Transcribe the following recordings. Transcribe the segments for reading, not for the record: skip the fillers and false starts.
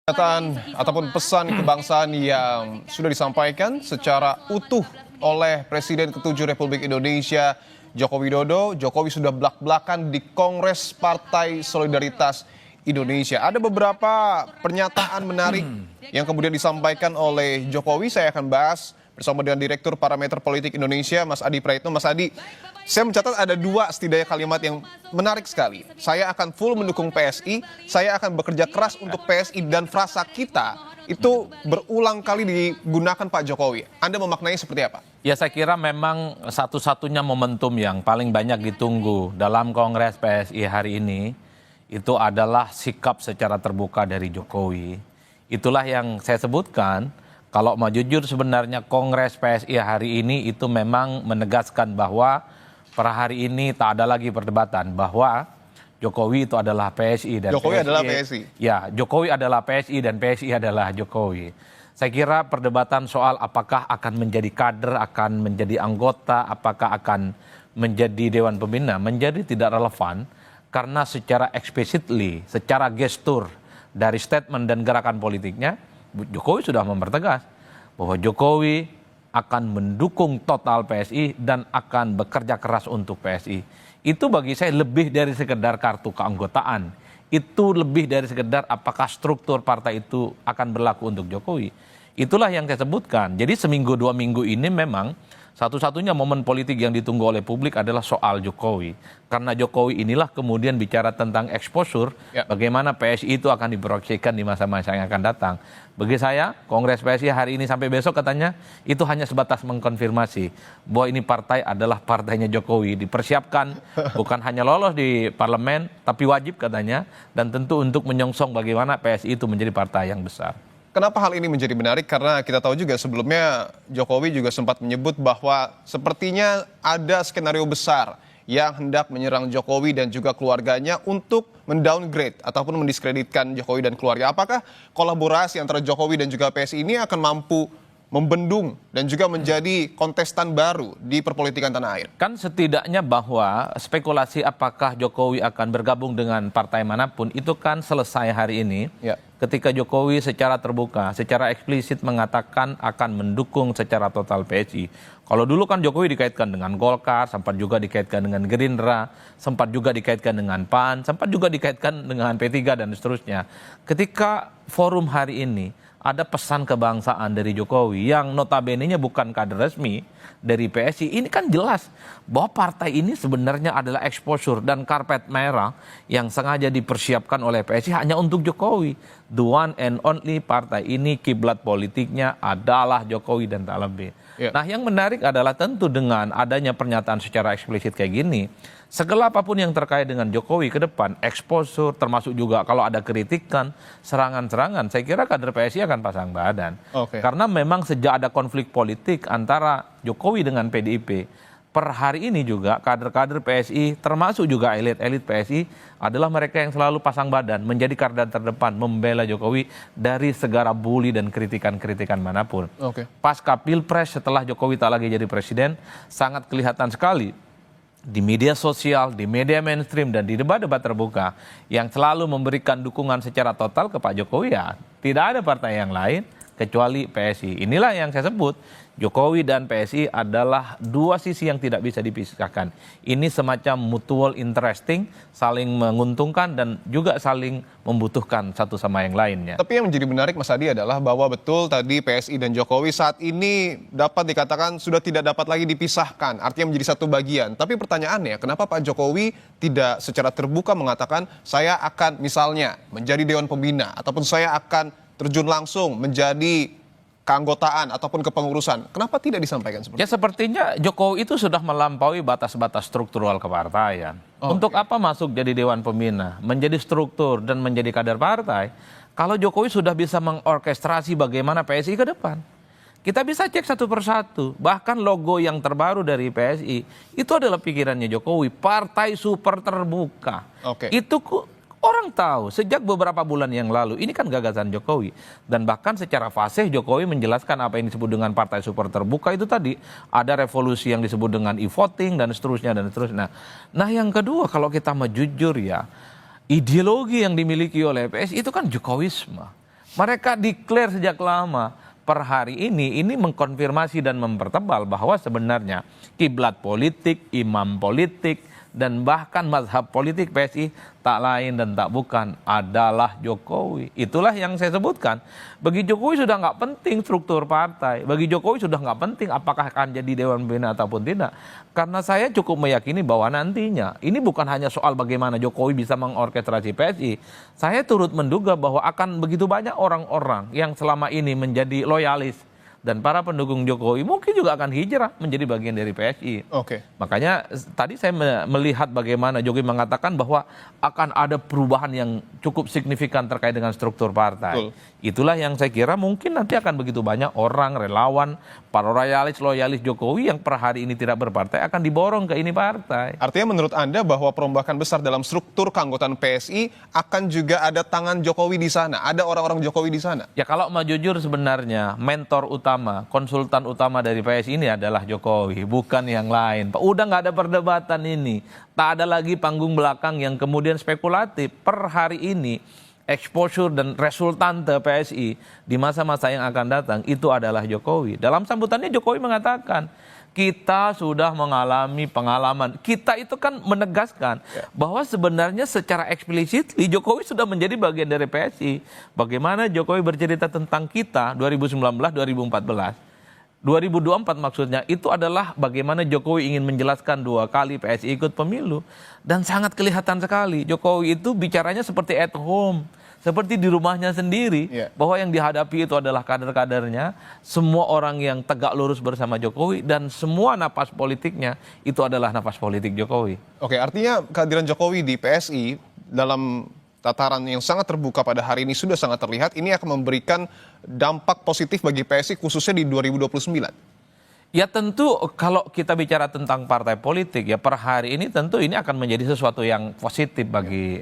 Pernyataan ataupun pesan kebangsaan yang sudah disampaikan secara utuh oleh Presiden ke-7 Republik Indonesia Joko Widodo. Jokowi sudah belak-belakan di Kongres Partai Solidaritas Indonesia. Ada beberapa pernyataan menarik yang kemudian disampaikan oleh Jokowi. Saya akan bahas bersama dengan Direktur Parameter Politik Indonesia, Mas Adi Praetno. Mas Adi, saya mencatat ada dua setidaknya kalimat yang menarik sekali. Saya akan full mendukung PSI, saya akan bekerja keras untuk PSI, dan frasa kita itu berulang kali digunakan Pak Jokowi. Anda memaknai seperti apa? Ya, saya kira memang satu-satunya momentum yang paling banyak ditunggu dalam Kongres PSI hari ini itu adalah sikap secara terbuka dari Jokowi. Itulah yang saya sebutkan. Kalau mau jujur, sebenarnya Kongres PSI hari ini itu memang menegaskan bahwa per hari ini tak ada lagi perdebatan bahwa Jokowi itu adalah PSI dan Jokowi PSI adalah PSI. Ya, Jokowi adalah PSI dan PSI adalah Jokowi. Saya kira perdebatan soal apakah akan menjadi kader, akan menjadi anggota, apakah akan menjadi Dewan Pembina menjadi tidak relevan karena secara explicitly, secara gestur dari statement dan gerakan politiknya, Jokowi sudah mempertegas bahwa Jokowi akan mendukung total PSI dan akan bekerja keras untuk PSI. Itu bagi saya lebih dari sekedar kartu keanggotaan. Itu lebih dari sekedar apakah struktur partai itu akan berlaku untuk Jokowi. Itulah yang saya sebutkan. Jadi seminggu dua minggu ini memang satu-satunya momen politik yang ditunggu oleh publik adalah soal Jokowi. Karena Jokowi inilah kemudian bicara tentang exposure, bagaimana PSI itu akan diproyeksikan di masa-masa yang akan datang. Bagi saya, Kongres PSI hari ini sampai besok katanya, itu hanya sebatas mengkonfirmasi bahwa ini partai adalah partainya Jokowi. Dipersiapkan bukan hanya lolos di parlemen, tapi wajib katanya, dan tentu untuk menyongsong bagaimana PSI itu menjadi partai yang besar. Kenapa hal ini menjadi menarik? Karena kita tahu juga sebelumnya Jokowi juga sempat menyebut bahwa sepertinya ada skenario besar yang hendak menyerang Jokowi dan juga keluarganya untuk mendowngrade ataupun mendiskreditkan Jokowi dan keluarga. Apakah kolaborasi antara Jokowi dan juga PSI ini akan mampu membendung dan juga menjadi kontestan baru di perpolitikan tanah air? Kan setidaknya bahwa spekulasi apakah Jokowi akan bergabung dengan partai manapun itu kan selesai hari ini. Ketika Jokowi secara terbuka, secara eksplisit mengatakan akan mendukung secara total PSI. Kalau dulu kan Jokowi dikaitkan dengan Golkar, sempat juga dikaitkan dengan Gerindra, sempat juga dikaitkan dengan PAN, sempat juga dikaitkan dengan P3 dan seterusnya. Ketika forum hari ini ada pesan kebangsaan dari Jokowi yang notabene-nya bukan kader resmi dari PSI, ini kan jelas bahwa partai ini sebenarnya adalah exposure dan karpet merah yang sengaja dipersiapkan oleh PSI hanya untuk Jokowi. The one and only partai ini kiblat politiknya adalah Jokowi dan tak lebih. Nah, yang menarik adalah tentu dengan adanya pernyataan secara eksplisit kayak gini, segala apapun yang terkait dengan Jokowi ke depan, exposure, termasuk juga kalau ada kritikan, serangan-serangan, saya kira kader PSI akan pasang badan. Karena memang sejak ada konflik politik antara Jokowi dengan PDIP, per hari ini juga kader-kader PSI, termasuk juga elit-elit PSI, adalah mereka yang selalu pasang badan, menjadi garda terdepan, membela Jokowi dari segala bully dan kritikan-kritikan manapun. Pasca Pilpres, setelah Jokowi tak lagi jadi presiden, sangat kelihatan sekali di media sosial, di media mainstream, dan di debat-debat terbuka yang selalu memberikan dukungan secara total ke Pak Jokowi, ya tidak ada partai yang lain kecuali PSI. Inilah yang saya sebut, Jokowi dan PSI adalah dua sisi yang tidak bisa dipisahkan. Ini semacam mutual interesting, saling menguntungkan dan juga saling membutuhkan satu sama yang lainnya. Tapi yang menjadi menarik, Mas Adi, adalah bahwa betul tadi PSI dan Jokowi saat ini dapat dikatakan sudah tidak dapat lagi dipisahkan, artinya menjadi satu bagian. Tapi pertanyaannya, kenapa Pak Jokowi tidak secara terbuka mengatakan saya akan misalnya menjadi Dewan Pembina ataupun saya akan terjun langsung menjadi keanggotaan ataupun kepengurusan? Kenapa tidak disampaikan seperti itu? Ya, sepertinya Jokowi itu sudah melampaui batas-batas struktural kepartaian. Untuk apa masuk jadi Dewan Pembina, menjadi struktur dan menjadi kader partai, kalau Jokowi sudah bisa mengorkestrasi bagaimana PSI ke depan? Kita bisa cek satu persatu, bahkan logo yang terbaru dari PSI, itu adalah pikirannya Jokowi, partai super terbuka. Itu orang tahu sejak beberapa bulan yang lalu, ini kan gagasan Jokowi. Dan bahkan secara fasih Jokowi menjelaskan apa yang disebut dengan partai super terbuka itu tadi. Ada revolusi yang disebut dengan e-voting dan seterusnya dan seterusnya. Nah, yang kedua, kalau kita mau jujur ya, ideologi yang dimiliki oleh PSI itu kan Jokowisme. Mereka declare sejak lama. Per hari ini mengkonfirmasi dan mempertebal bahwa sebenarnya kiblat politik, imam politik, dan bahkan mazhab politik PSI tak lain dan tak bukan adalah Jokowi. Itulah yang saya sebutkan. Bagi Jokowi sudah nggak penting struktur partai. Bagi Jokowi sudah nggak penting apakah akan jadi Dewan Pembina ataupun tidak. Karena saya cukup meyakini bahwa nantinya ini bukan hanya soal bagaimana Jokowi bisa mengorkestrasi PSI. Saya turut menduga bahwa akan begitu banyak orang-orang yang selama ini menjadi loyalis dan para pendukung Jokowi mungkin juga akan hijrah menjadi bagian dari PSI. Oke. Makanya tadi saya melihat bagaimana Jokowi mengatakan bahwa akan ada perubahan yang cukup signifikan terkait dengan struktur partai. Betul. Itulah yang saya kira mungkin nanti akan begitu banyak orang, relawan, para loyalis Jokowi yang per hari ini tidak berpartai akan diborong ke ini partai. Artinya menurut Anda bahwa perombakan besar dalam struktur keanggotaan PSI akan juga ada tangan Jokowi di sana, ada orang-orang Jokowi di sana? Ya kalau mau jujur sebenarnya mentor utama, konsultan utama dari PSI ini adalah Jokowi, bukan yang lain. Udah nggak ada perdebatan ini. Tak ada lagi panggung belakang yang kemudian spekulatif. Per hari ini exposure dan resultante PSI di masa-masa yang akan datang itu adalah Jokowi. Dalam sambutannya Jokowi mengatakan, kita sudah mengalami pengalaman. Kita itu kan menegaskan bahwa sebenarnya secara eksplisit Jokowi sudah menjadi bagian dari PSI. Bagaimana Jokowi bercerita tentang kita 2019-2014. 2024 maksudnya itu adalah bagaimana Jokowi ingin menjelaskan 2 kali PSI ikut pemilu. Dan sangat kelihatan sekali Jokowi itu bicaranya seperti at home. Seperti di rumahnya sendiri, bahwa yang dihadapi itu adalah kader-kadernya, semua orang yang tegak lurus bersama Jokowi, dan semua napas politiknya itu adalah napas politik Jokowi. Oke, artinya kehadiran Jokowi di PSI dalam tataran yang sangat terbuka pada hari ini sudah sangat terlihat, ini akan memberikan dampak positif bagi PSI khususnya di 2029. Ya tentu kalau kita bicara tentang partai politik ya per hari ini tentu ini akan menjadi sesuatu yang positif bagi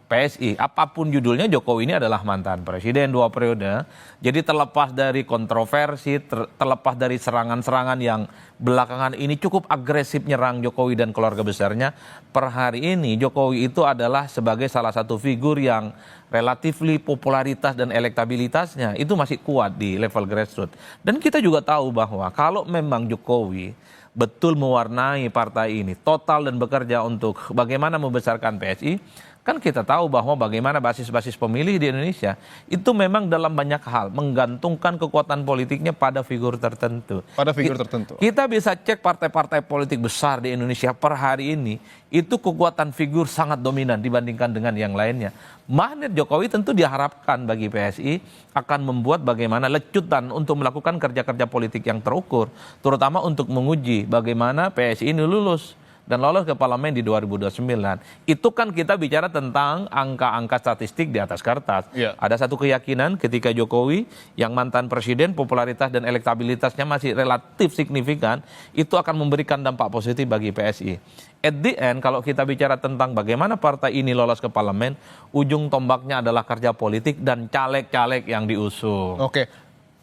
PSI. Apapun judulnya, Jokowi ini adalah mantan presiden 2 periode. Jadi terlepas dari kontroversi, terlepas dari serangan-serangan yang belakangan ini cukup agresif nyerang Jokowi dan keluarga besarnya, per hari ini Jokowi itu adalah sebagai salah satu figur yang relatifly popularitas dan elektabilitasnya itu masih kuat di level grassroots. Dan kita juga tahu bahwa kalau memang Jokowi betul mewarnai partai ini total dan bekerja untuk bagaimana membesarkan PSI, kan kita tahu bahwa bagaimana basis-basis pemilih di Indonesia itu memang dalam banyak hal menggantungkan kekuatan politiknya pada figur tertentu. Pada figur tertentu. Kita bisa cek partai-partai politik besar di Indonesia per hari ini, itu kekuatan figur sangat dominan dibandingkan dengan yang lainnya. Magnet Jokowi tentu diharapkan bagi PSI akan membuat bagaimana lecutan untuk melakukan kerja-kerja politik yang terukur, terutama untuk menguji bagaimana PSI ini lulus dan lolos ke parlemen di 2029. Itu kan kita bicara tentang angka-angka statistik di atas kertas. Ada satu keyakinan ketika Jokowi yang mantan presiden, popularitas dan elektabilitasnya masih relatif signifikan, itu akan memberikan dampak positif bagi PSI. At the end, kalau kita bicara tentang bagaimana partai ini lolos ke parlemen, ujung tombaknya adalah kerja politik dan caleg-caleg yang diusung. Oke.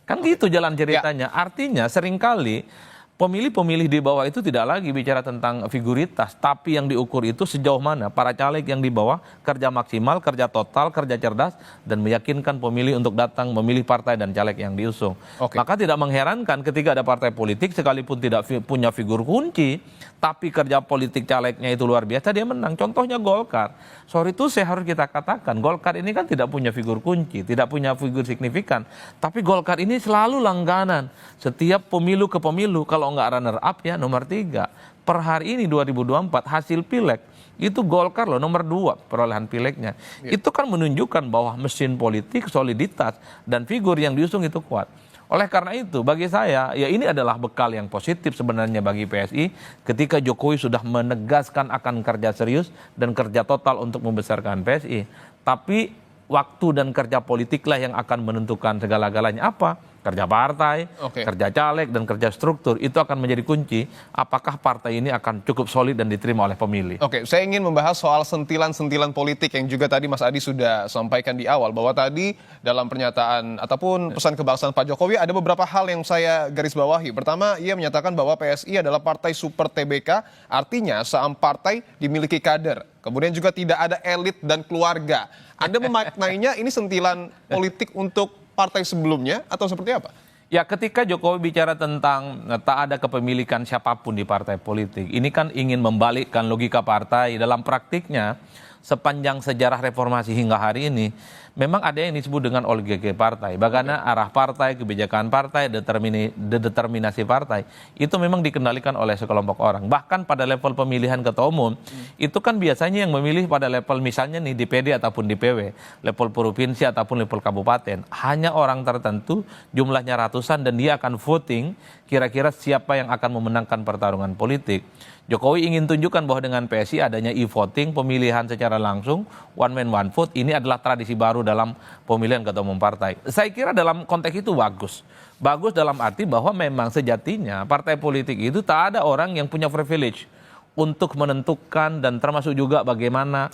Kan gitu jalan ceritanya. Artinya seringkali pemilih-pemilih di bawah itu tidak lagi bicara tentang figuritas, tapi yang diukur itu sejauh mana para caleg yang di bawah kerja maksimal, kerja total, kerja cerdas, dan meyakinkan pemilih untuk datang memilih partai dan caleg yang diusung. Maka tidak mengherankan ketika ada partai politik sekalipun tidak punya figur kunci, tapi kerja politik calegnya itu luar biasa, dia menang. Contohnya Golkar. Sorry itu saya harus kita katakan, Golkar ini kan tidak punya figur kunci, tidak punya figur signifikan, tapi Golkar ini selalu langganan. Setiap pemilu ke pemilu, kalau nggak runner up ya nomor 3. Per hari ini 2024 hasil pileg itu Golkar loh nomor 2 perolehan pilegnya. Itu kan menunjukkan bahwa mesin politik, soliditas dan figur yang diusung itu kuat. Oleh karena itu bagi saya ya ini adalah bekal yang positif sebenarnya bagi PSI ketika Jokowi sudah menegaskan akan kerja serius dan kerja total untuk membesarkan PSI. Tapi waktu dan kerja politiklah yang akan menentukan segala-galanya apa. Kerja partai, kerja caleg, dan kerja struktur itu akan menjadi kunci apakah partai ini akan cukup solid dan diterima oleh pemilih. Oke, saya ingin membahas soal sentilan-sentilan politik yang juga tadi Mas Adi sudah sampaikan di awal, bahwa tadi dalam pernyataan ataupun pesan kebangsaan Pak Jokowi ada beberapa hal yang saya garis bawahi. Pertama, ia menyatakan bahwa PSI adalah partai super TBK, artinya saham partai dimiliki kader. kemudian juga tidak ada elit dan keluarga. Anda memaknainya ini sentilan politik untuk partai sebelumnya atau seperti apa? Ya, ketika Jokowi bicara tentang tak ada kepemilikan siapapun di partai politik, ini kan ingin membalikkan logika partai. Dalam praktiknya, sepanjang sejarah reformasi hingga hari ini, memang ada yang disebut dengan oligarki partai. Bagaimana arah partai, kebijakan partai, determinasi partai, itu memang dikendalikan oleh sekelompok orang. Bahkan pada level pemilihan ketua umum, itu kan biasanya yang memilih pada level misalnya nih DPD ataupun DPW, level provinsi ataupun level kabupaten. Hanya orang tertentu, jumlahnya ratusan, dan dia akan voting kira-kira siapa yang akan memenangkan pertarungan politik. Jokowi ingin tunjukkan bahwa dengan PSI adanya e-voting, pemilihan secara langsung, one man one vote, ini adalah tradisi baru dalam pemilihan ketua umum partai. Saya kira dalam konteks itu bagus. Bagus dalam arti bahwa memang sejatinya partai politik itu tak ada orang yang punya privilege untuk menentukan dan termasuk juga bagaimana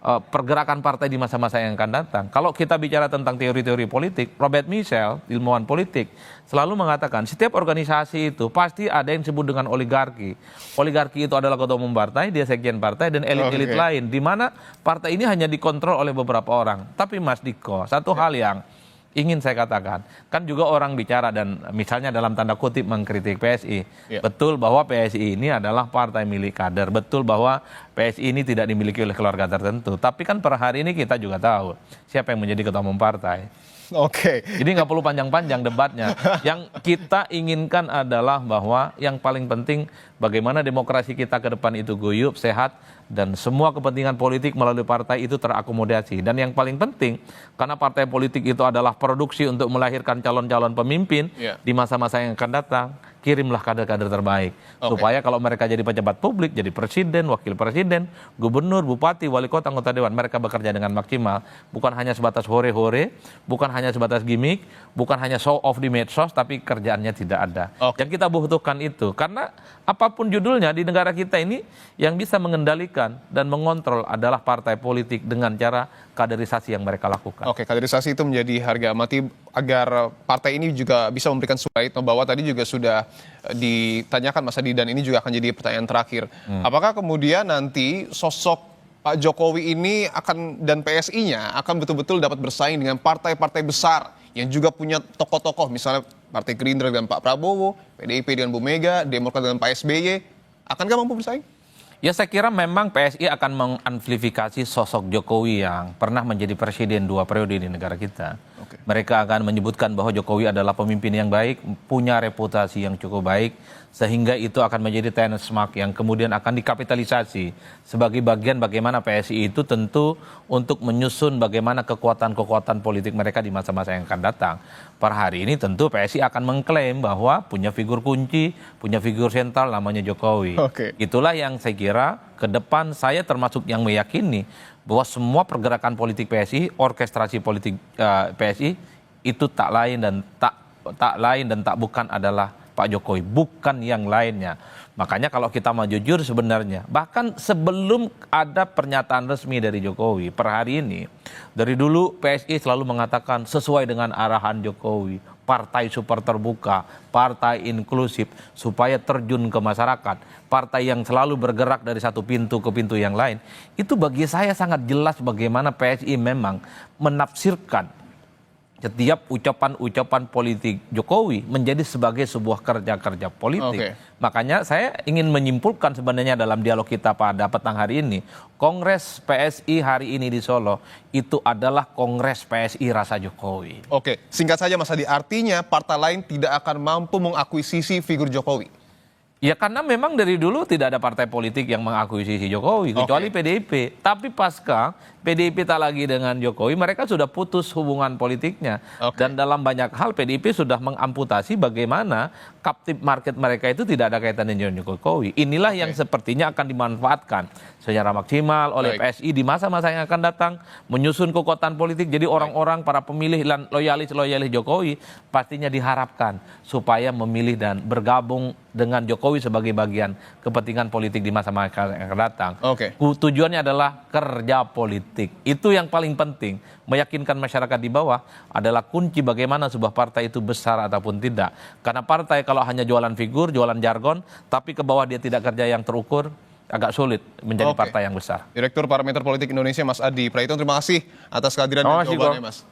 pergerakan partai di masa-masa yang akan datang. Kalau kita bicara tentang teori-teori politik, Robert Michel, ilmuwan politik, selalu mengatakan setiap organisasi itu pasti ada yang disebut dengan oligarki. Oligarki itu adalah ketua umum partai, dia sekjen partai, dan elit-elit lain, di mana partai ini hanya dikontrol oleh beberapa orang. Tapi Mas Diko, satu hal yang ingin saya katakan, kan juga orang bicara dan misalnya dalam tanda kutip mengkritik PSI. Betul bahwa PSI ini adalah partai milik kader, betul bahwa PSI ini tidak dimiliki oleh keluarga tertentu. Tapi kan per hari ini kita juga tahu siapa yang menjadi ketua umum partai. Oke. Jadi nggak perlu panjang-panjang debatnya. Yang kita inginkan adalah bahwa yang paling penting bagaimana demokrasi kita ke depan itu guyup, sehat, dan semua kepentingan politik melalui partai itu terakomodasi. Dan yang paling penting, karena partai politik itu adalah produksi untuk melahirkan calon-calon pemimpin di masa-masa yang akan datang, kirimlah kader-kader terbaik. Supaya kalau mereka jadi pejabat publik, jadi presiden, wakil presiden, gubernur, bupati, wali kota, anggota dewan, mereka bekerja dengan maksimal. Bukan hanya sebatas hore-hore, bukan hanya sebatas gimmick, bukan hanya show off di medsos, tapi kerjaannya tidak ada. Yang kita butuhkan itu, karena apapun judulnya di negara kita ini, yang bisa mengendalikan dan mengontrol adalah partai politik dengan cara kaderisasi yang mereka lakukan. Oke, kaderisasi itu menjadi harga mati agar partai ini juga bisa memberikan suara bahwa tadi juga sudah ditanyakan Mas Adi dan ini juga akan jadi pertanyaan terakhir. Apakah kemudian nanti sosok Pak Jokowi ini akan dan PSI-nya akan betul-betul dapat bersaing dengan partai-partai besar yang juga punya tokoh-tokoh, misalnya Partai Gerindra dengan Pak Prabowo, PDIP dengan Bu Mega, Demokrat dengan Pak SBY, akankah mampu bersaing? Ya, saya kira memang PSI akan mengamplifikasi sosok Jokowi yang pernah menjadi presiden 2 periode di negara kita. Mereka akan menyebutkan bahwa Jokowi adalah pemimpin yang baik, punya reputasi yang cukup baik, sehingga itu akan menjadi benchmark yang kemudian akan dikapitalisasi sebagai bagian bagaimana PSI itu tentu untuk menyusun bagaimana kekuatan-kekuatan politik mereka di masa-masa yang akan datang. Per hari ini tentu PSI akan mengklaim bahwa punya figur kunci, punya figur sentral namanya Jokowi. Itulah yang saya kira ke depan saya termasuk yang meyakini bahwa semua pergerakan politik PSI, orkestrasi politik PSI itu tak lain dan tak bukan adalah Pak Jokowi, bukan yang lainnya. Makanya kalau kita mau jujur sebenarnya, bahkan sebelum ada pernyataan resmi dari Jokowi per hari ini, dari dulu PSI selalu mengatakan sesuai dengan arahan Jokowi, partai super terbuka, partai inklusif, supaya terjun ke masyarakat, partai yang selalu bergerak dari satu pintu ke pintu yang lain. Itu bagi saya sangat jelas bagaimana PSI memang menafsirkan setiap ucapan-ucapan politik Jokowi menjadi sebagai sebuah kerja-kerja politik. Makanya saya ingin menyimpulkan sebenarnya dalam dialog kita pada petang hari ini, Kongres PSI hari ini di Solo itu adalah Kongres PSI rasa Jokowi. Oke, singkat saja Mas Adi, artinya partai lain tidak akan mampu mengakuisisi figur Jokowi? Ya karena memang dari dulu tidak ada partai politik yang mengakuisisi Jokowi, kecuali PDIP. Tapi pasca PDIP tak lagi dengan Jokowi, mereka sudah putus hubungan politiknya. Dan dalam banyak hal PDIP sudah mengamputasi bagaimana captive market mereka itu tidak ada kaitan dengan Jokowi. Inilah yang sepertinya akan dimanfaatkan secara maksimal oleh PSI di masa-masa yang akan datang, menyusun kekuatan politik. Jadi orang-orang, para pemilih loyalis Jokowi pastinya diharapkan supaya memilih dan bergabung dengan Jokowi sebagai bagian kepentingan politik di masa-masa yang akan datang. Tujuannya adalah kerja politik. Itu yang paling penting. Meyakinkan masyarakat di bawah adalah kunci bagaimana sebuah partai itu besar ataupun tidak. Karena partai kalau hanya jualan figur, jualan jargon, tapi ke bawah dia tidak kerja yang terukur, agak sulit menjadi Oke. partai yang besar. Direktur Parameter Politik Indonesia Mas Adi Praitno, terima kasih atas kehadiran dan jawabannya Mas.